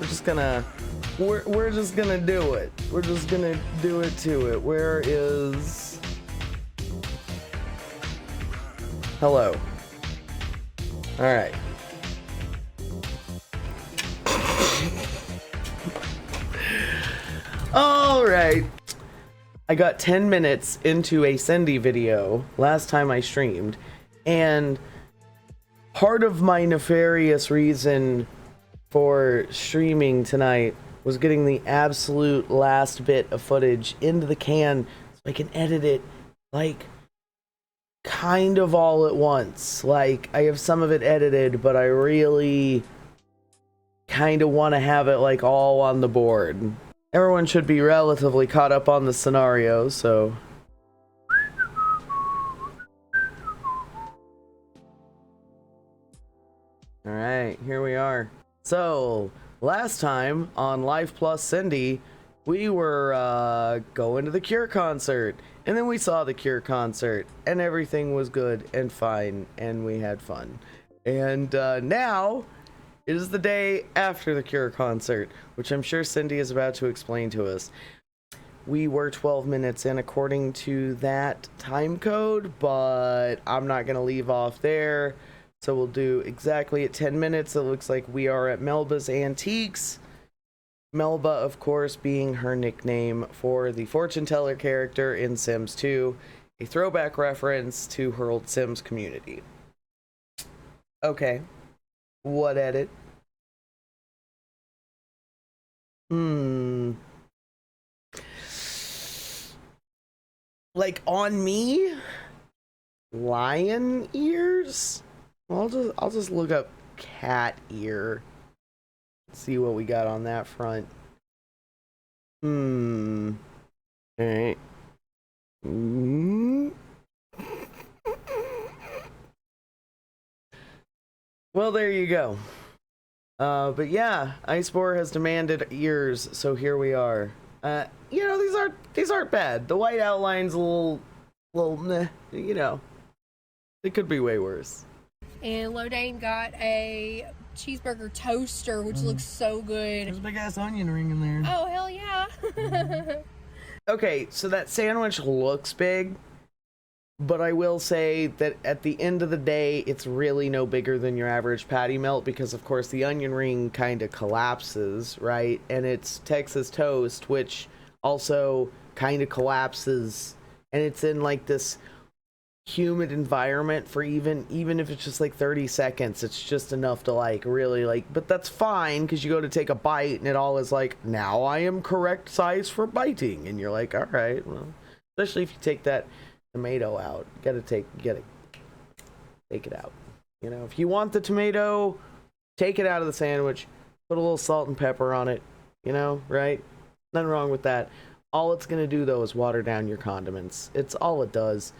We're just gonna do it. We're just gonna do it to it. Where is... Hello. Alright. Alright. I got 10 minutes into a Cindy video last time I streamed, and part of my nefarious reason for streaming tonight was getting the absolute last bit of footage into the can so I can edit it, like, kind of all at once. Like, I have some of it edited, but I really kind of want to have it, like, all on the board. Everyone should be relatively caught up on the scenario, so... Alright, here we are. So, last time on LifePlusCindy, we were going to the Cure concert, and then we saw the Cure concert, and everything was good and fine, and we had fun. And now, it is the day after the Cure concert, which I'm sure Cindy is about to explain to us. We were 12 minutes in according to that time code, but I'm not going to leave off there. So we'll do exactly at 10 minutes. It looks like we are at Melba's Antiques. Melba, of course, being her nickname for the fortune teller character in Sims 2, a throwback reference to her old Sims community. Okay. What edit? Like on me? Lion ears? Well, I'll just look up cat ear. See what we got on that front. Alright. Well, there you go. But yeah, Icebore has demanded ears, so here we are. You know, these aren't bad. The white outline's a little meh, you know. It could be way worse. And Lodane got a cheeseburger toaster, which looks so good. There's a big ass onion ring in there. Oh, hell yeah. Okay, so that sandwich looks big, but I will say that at the end of the day, it's really no bigger than your average patty melt because, of course, the onion ring kind of collapses, right? And it's Texas toast, which also kind of collapses, and it's in like this humid environment for even if it's just like 30 seconds. It's just enough to like really like, but that's fine because you go to take a bite and it all is like, now I am correct size for biting, and you're like, all right, well, especially if you take that tomato out. You gotta take it out. You know, if you want the tomato, take it out of the sandwich, put a little salt and pepper on it, you know, right? Nothing wrong with that. All it's gonna do though is water down your condiments. It's all it does.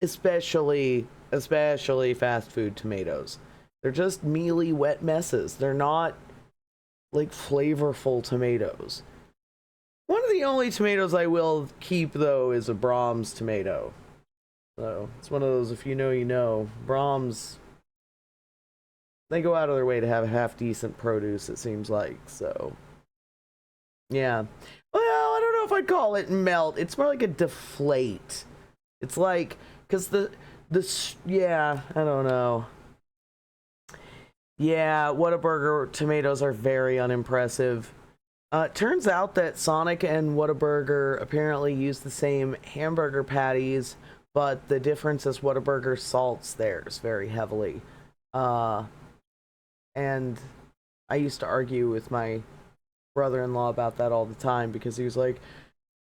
Especially fast food tomatoes. They're just mealy, wet messes. They're not like flavorful tomatoes. One of the only tomatoes I will keep, though, is a Brahms tomato. So, it's one of those, if you know, you know. Brahms, they go out of their way to have half-decent produce, it seems like, so. Yeah. Well, I don't know if I'd call it melt. It's more like a deflate. It's like, because yeah, I don't know. Yeah, Whataburger tomatoes are very unimpressive. Turns out that Sonic and Whataburger apparently use the same hamburger patties, but the difference is Whataburger salts theirs very heavily. And I used to argue with my brother-in-law about that all the time because he was like,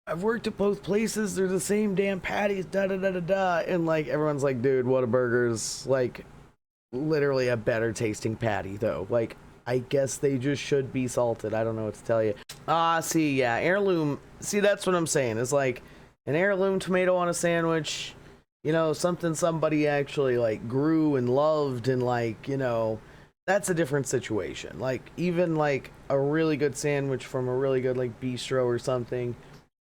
I've worked at both places, they're the same damn patties, da-da-da-da-da. And like, everyone's like, dude, Whataburger's like literally a better tasting patty though. Like, I guess they just should be salted. I don't know what to tell you. See, yeah, heirloom. See, that's what I'm saying. It's like an heirloom tomato on a sandwich, you know, something somebody actually like grew and loved, and like, you know, that's a different situation. Like, even like a really good sandwich from a really good like bistro or something,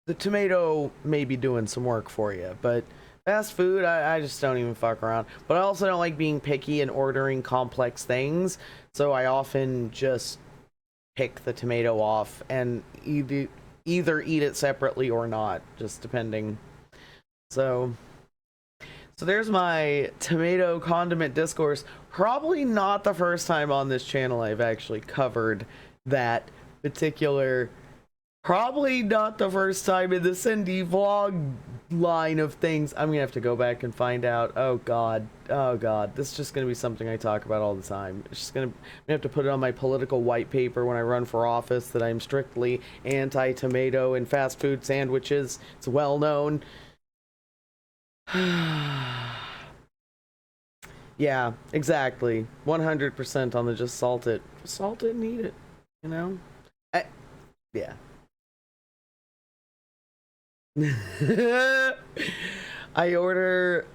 the tomato may be doing some work for you, but fast food, I just don't even fuck around. But I also don't like being picky and ordering complex things, so I often just pick the tomato off and either eat it separately or not, just depending. So there's my tomato condiment discourse. Probably not the first time on this channel I've actually covered that particular. Probably not the first time in the Cindy vlog line of things. I'm gonna have to go back and find out. Oh god, this is just gonna be something I talk about all the time. It's just I'm gonna have to put it on my political white paper when I run for office that I'm strictly anti-tomato and fast food sandwiches. It's well known. Yeah, exactly. 100% on the just salt it and eat it, you know? Yeah. I order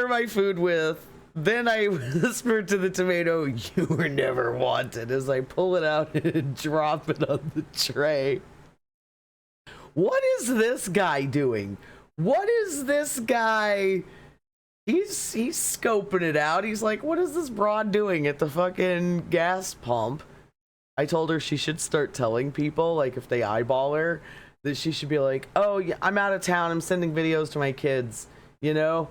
my food with, then I whisper to the tomato, "You were never wanted," as I pull it out and drop it on the tray. What is this guy doing? What is this guy? He's scoping it out. He's like, what is this broad doing at the fucking gas pump? I told her she should start telling people, like, if they eyeball her, that she should be like, oh yeah, I'm out of town, I'm sending videos to my kids, you know?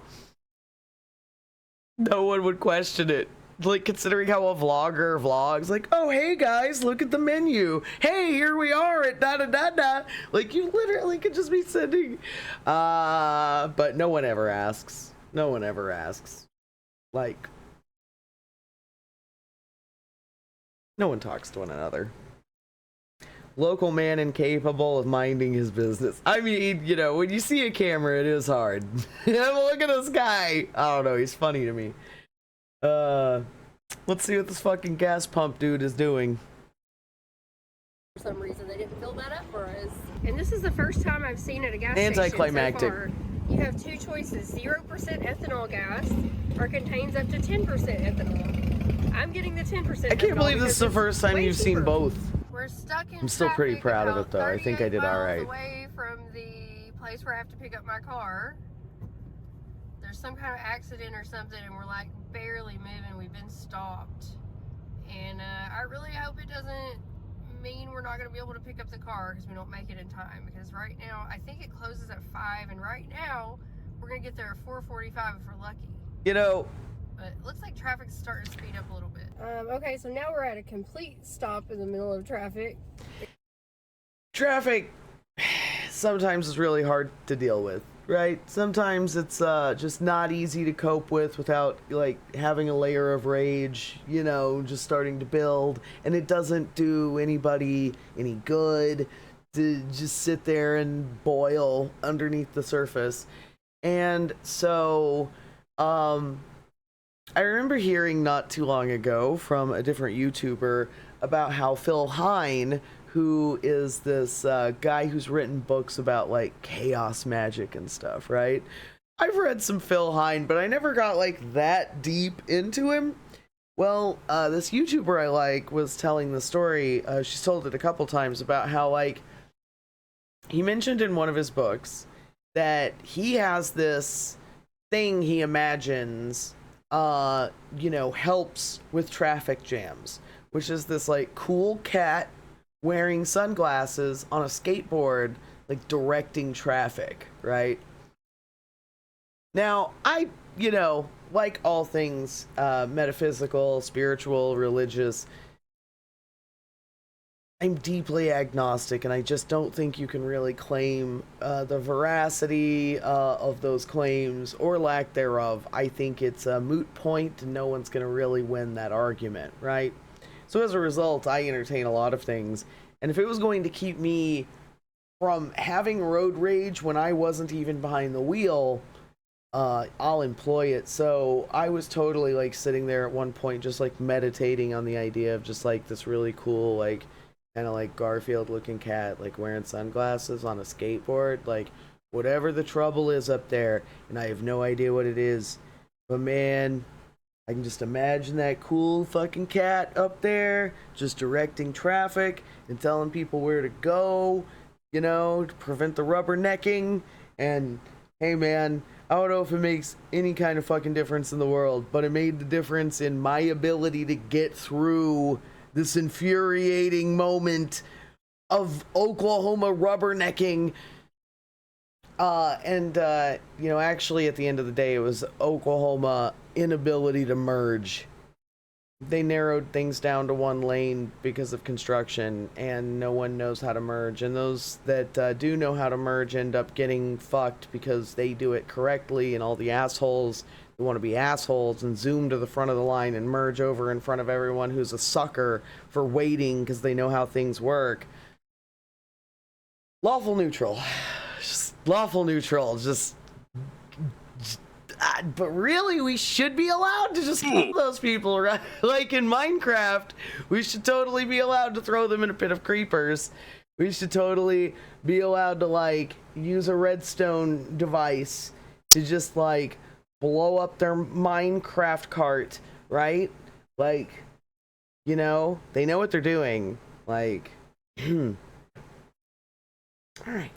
No one would question it. Like, considering how a vlogger vlogs, like, oh hey guys, look at the menu, hey, here we are at da-da-da-da. Like, you literally could just be sending but no one ever asks. No one ever asks. Like, no one talks to one another. Local man incapable of minding his business. I mean, you know, when you see a camera, it is hard. Look at this guy. I don't know, he's funny to me. Let's see what this fucking gas pump dude is doing. For some reason, they didn't fill that up for us. And this is the first time I've seen at a gas Anticlimactic. station so far. You have two choices, 0% ethanol gas or contains up to 10% ethanol. I'm getting the 10%. I can't believe this is the first time you've seen both. We're stuck in I'm still pretty traffic proud of about it though. I think I did 38 all miles right. away from the place where I have to pick up my car. There's some kind of accident or something and we're like barely moving. We've been stopped. And I really hope it doesn't mean we're not going to be able to pick up the car because we don't make it in time, because right now I think it closes at 5 and right now we're going to get there at 4:45 if we're lucky, You know, but it looks like traffic's starting to speed up a little bit. Okay, so now we're at a complete stop in the middle of traffic. Traffic sometimes is really hard to deal with, right? Sometimes it's just not easy to cope with without like having a layer of rage, you know, just starting to build, and it doesn't do anybody any good to just sit there and boil underneath the surface. And so I remember hearing not too long ago from a different YouTuber about how Phil Hine, who is this guy who's written books about like chaos magic and stuff, right? I've read some Phil Hine, but I never got like that deep into him. Well, this YouTuber I like was telling the story, she's told it a couple times, about how like he mentioned in one of his books that he has this thing he imagines you know, helps with traffic jams, which is this like cool cat wearing sunglasses on a skateboard, like directing traffic, right? Now, you know, like all things metaphysical, spiritual, religious, I'm deeply agnostic, and I just don't think you can really claim the veracity of those claims or lack thereof. I think it's a moot point and no one's going to really win that argument, right? So as a result, I entertain a lot of things, and if it was going to keep me from having road rage when I wasn't even behind the wheel, I'll employ it. So I was totally like sitting there at one point just like meditating on the idea of just like this really cool like kind of like Garfield looking cat like wearing sunglasses on a skateboard, like whatever the trouble is up there, and I have no idea what it is, but man, I can just imagine that cool fucking cat up there just directing traffic and telling people where to go, you know, to prevent the rubbernecking. And hey man, I don't know if it makes any kind of fucking difference in the world, but it made the difference in my ability to get through this infuriating moment of Oklahoma rubbernecking. You know, actually at the end of the day, it was Oklahoma inability to merge. They narrowed things down to one lane because of construction, and no one knows how to merge. And those that do know how to merge end up getting fucked because they do it correctly, and all the assholes who want to be assholes and zoom to the front of the line and merge over in front of everyone who's a sucker for waiting because they know how things work. Lawful neutral. Just lawful neutral. But really, we should be allowed to just kill those people, right? Like in Minecraft, we should totally be allowed to throw them in a pit of creepers. We should totally be allowed to, like, use a redstone device to just, like, blow up their Minecraft cart, right? Like, you know, they know what they're doing. Like, all right.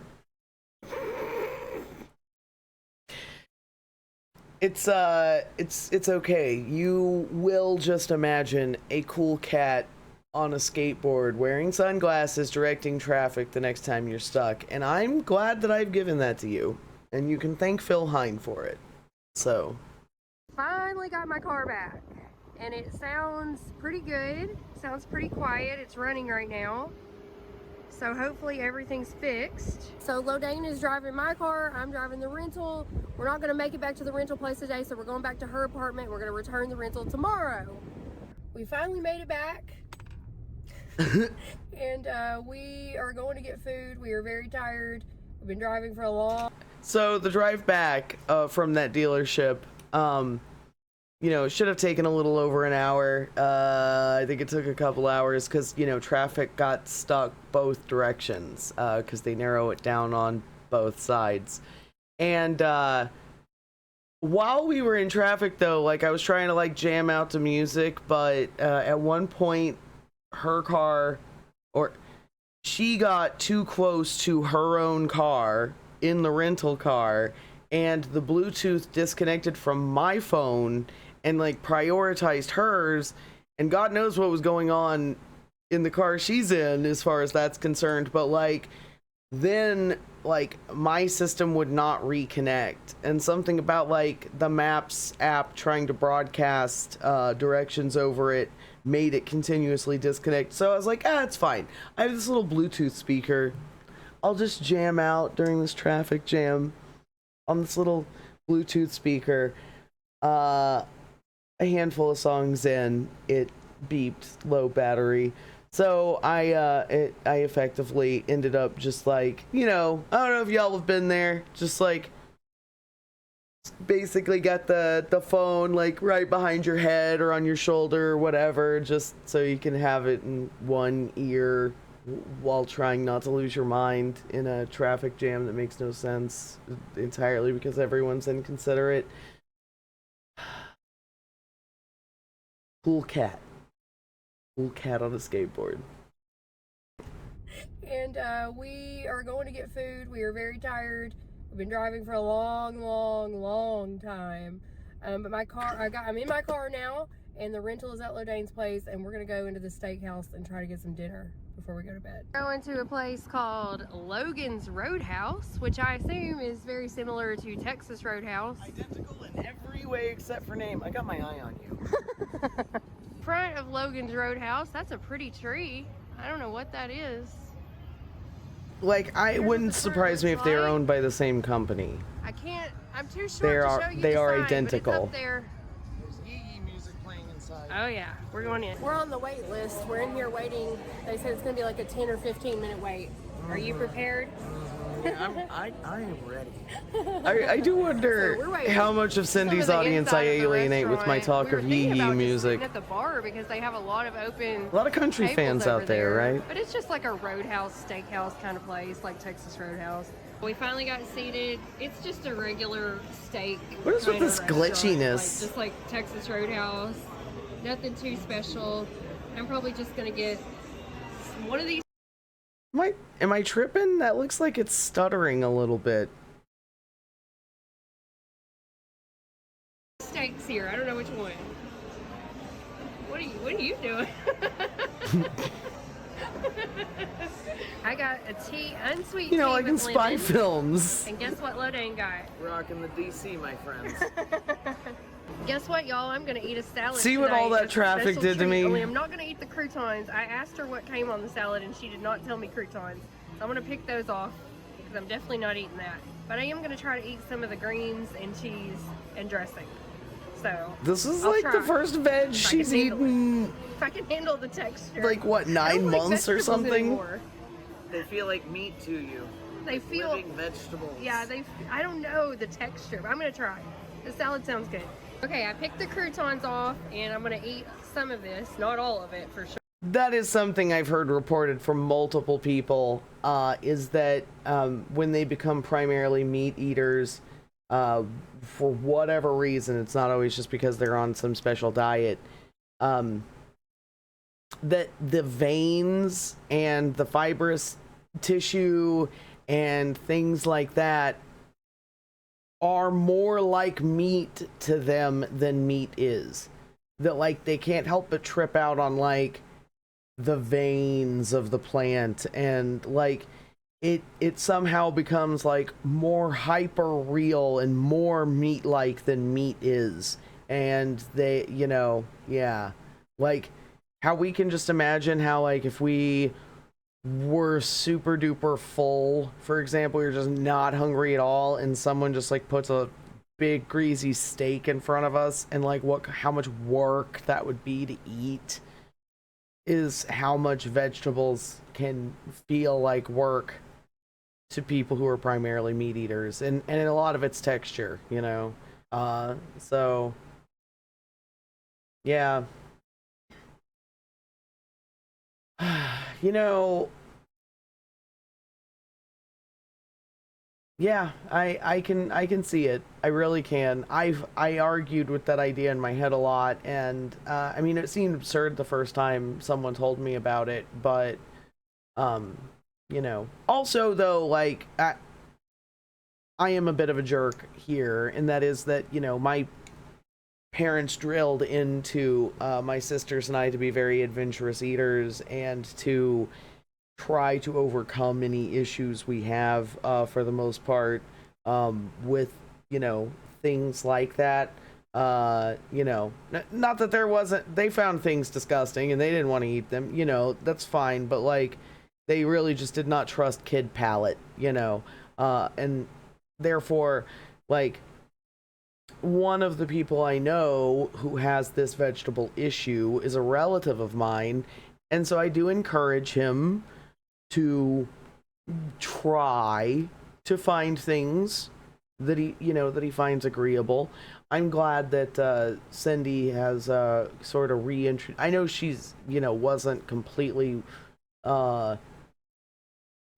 It's okay. You will just imagine a cool cat on a skateboard wearing sunglasses directing traffic the next time you're stuck. And I'm glad that I've given that to you. And you can thank Phil Hine for it. So. Finally got my car back. And it sounds pretty good. Sounds pretty quiet. It's running right now. So hopefully everything's fixed. So Lodane is driving my car, I'm driving the rental. We're not gonna make it back to the rental place today, so we're going back to her apartment. We're gonna return the rental tomorrow. We finally made it back. And we are going to get food. We are very tired. We've been driving for a long. So the drive back from that dealership, you know, it should have taken a little over an hour. I think it took a couple hours because, you know, traffic got stuck both directions because they narrow it down on both sides. And while we were in traffic, though, like, I was trying to, like, jam out to music, but at one point, her car, or she got too close to her own car in the rental car, and the Bluetooth disconnected from my phone and, like, prioritized hers, and God knows what was going on in the car she's in as far as that's concerned. But, like, then, like, my system would not reconnect, and something about, like, the Maps app trying to broadcast directions over it made it continuously disconnect. So I was like, it's fine. I have this little Bluetooth speaker. I'll just jam out during this traffic jam on this little Bluetooth speaker. A handful of songs in, it beeped low battery. So I effectively ended up just, like, you know, I don't know if y'all have been there, just, like, basically got the phone, like, right behind your head or on your shoulder or whatever, just so you can have it in one ear while trying not to lose your mind in a traffic jam that makes no sense entirely because everyone's inconsiderate. Cool cat on a skateboard. And we are going to get food. We are very tired. We've been driving for a long time. But my car, I'm in my car now, and the rental is at Lodane's place, and we're gonna go into the steakhouse and try to get some dinner before we go to bed. Going to a place called Logan's Roadhouse, which I assume is very similar to Texas Roadhouse. Identical in every way except for name. I got my eye on you. Front of Logan's Roadhouse, that's a pretty tree. I don't know what that is. Like, I wouldn't surprise me if they were owned by the same company. I'm too short to show you they the are sign, identical. but it's up there. There's Yee music playing inside. Oh yeah, we're going in. We're on the wait list. We're in here waiting. They said it's gonna be like a 10 or 15 minute wait. Are you prepared? I am ready. I do wonder how much of Cindy's audience I alienate with my talk of Yee music. At the bar because they have a lot of open. A lot of country fans out there, right? But it's just like a roadhouse, steakhouse kind of place, like Texas Roadhouse. We finally got seated. It's just a regular steak. What is with this glitchiness? Just like Texas Roadhouse. Nothing too special. I'm probably just gonna get one of these. Am I tripping? That looks like it's stuttering a little bit. Steaks here. I don't know which one. What What are you doing? I got a tea, unsweet tea like in with spy lemon. films. And guess what Lodane got? Rocking the DC, my friends. Guess what, y'all? I'm gonna eat a salad. See what all tonight. that It's a traffic special did to treat, me? Only I'm not gonna eat the croutons. I asked her what came on the salad, and she did not tell me croutons. So I'm gonna pick those off because I'm definitely not eating that. But I am gonna try to eat some of the greens and cheese and dressing. So This is I'll like try. the first veg I she's can handle eaten, if I can handle the texture. like, what, I 9 don't like months or vegetables something? anymore. They feel like meat to you. They feel. Living vegetables. Yeah, I don't know the texture, but I'm gonna try. The salad sounds good. Okay, I picked the croutons off, and I'm gonna eat some of this, not all of it for sure. That is something I've heard reported from multiple people, is that when they become primarily meat eaters, for whatever reason, it's not always just because they're on some special diet, that the veins and the fibrous tissue and things like that are more like meat to them than meat is. That, like, they can't help but trip out on, like, the veins of the plant, and like it somehow becomes like more hyper real and more meat like than meat is. And they, yeah, like how we can just imagine how, like, if we were super duper full, for example, you're just not hungry at all, and someone just like puts a big greasy steak in front of us, and like how much work that would be to eat, is how much vegetables can feel like work to people who are primarily meat eaters, and a lot of it's texture, so yeah. Yeah, I can see it. I really can. I argued with that idea in my head a lot, and I mean, it seemed absurd the first time someone told me about it, but also though, like, I am a bit of a jerk here, and that is that, my parents drilled into my sisters and I to be very adventurous eaters and to try to overcome any issues we have, for the most part, with, things like that. Not that there wasn't, they found things disgusting and they didn't want to eat them, that's fine, but like, they really just did not trust kid palate, and therefore, like, one of the people I know who has this vegetable issue is a relative of mine, and so I do encourage him to try to find things that he finds agreeable. I'm glad that Cindy has sort of reintroduced. I know she's wasn't completely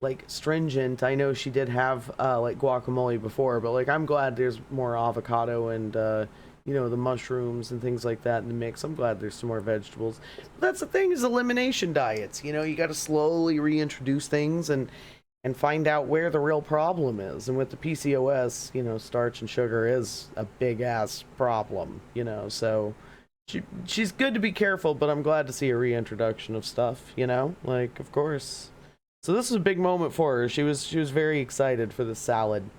like stringent. I know she did have like guacamole before, but like, I'm glad there's more avocado and the mushrooms and things like that in the mix. I'm glad there's some more vegetables. But that's the thing, is elimination diets. You got to slowly reintroduce things and find out where the real problem is. And with the PCOS, starch and sugar is a big ass problem. So she's good to be careful, but I'm glad to see a reintroduction of stuff. Like, of course. So this was a big moment for her. She was very excited for the salad.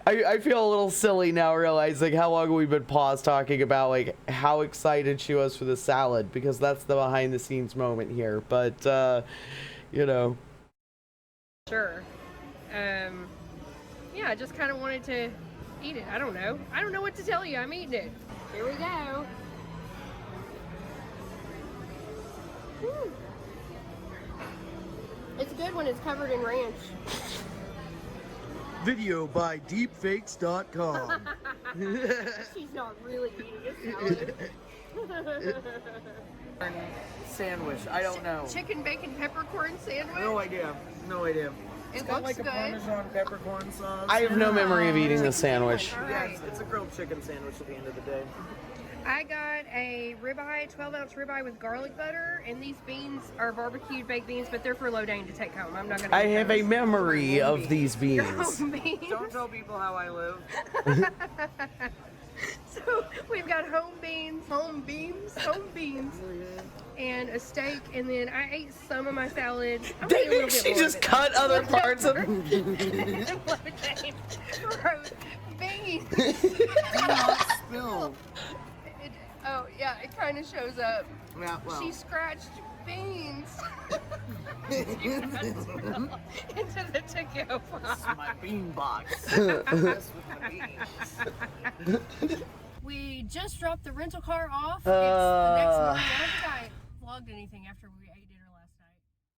I feel a little silly now realizing how long we've been paused talking about like how excited she was for the salad, because that's the behind the scenes moment here. But Sure. Yeah, I just kind of wanted to eat it. I don't know what to tell you. I'm eating it. Here we go. Woo. It's good when it's covered in ranch. Video by deepfakes.com. She's not really eating a salad. Sandwich. I don't know. Chicken bacon peppercorn sandwich? No idea. No idea. It's It got looks like a good. Parmesan peppercorn sauce. I have no memory of eating the sandwich. All Yeah, right. it's a grilled chicken sandwich at the end of the day. I got a ribeye, 12-ounce ribeye with garlic butter, and these beans are barbecued baked beans, but they're for Lodane to take home. I'm not going to I have a memory of these Your beans. own beans. Don't tell people how I live. So we've got home beans, and a steak, and then I ate some of my salad. I'm gonna eat a little Didn't bit she more just of it. cut other parts of Lodane wrote beans. Do not spill. Oh yeah, it kind of shows up. Yeah, well. She scratched beans into the to-go box. My bean box. Yes, with my beans. We just dropped the rental car off. It's the next morning. I don't think I vlogged anything after we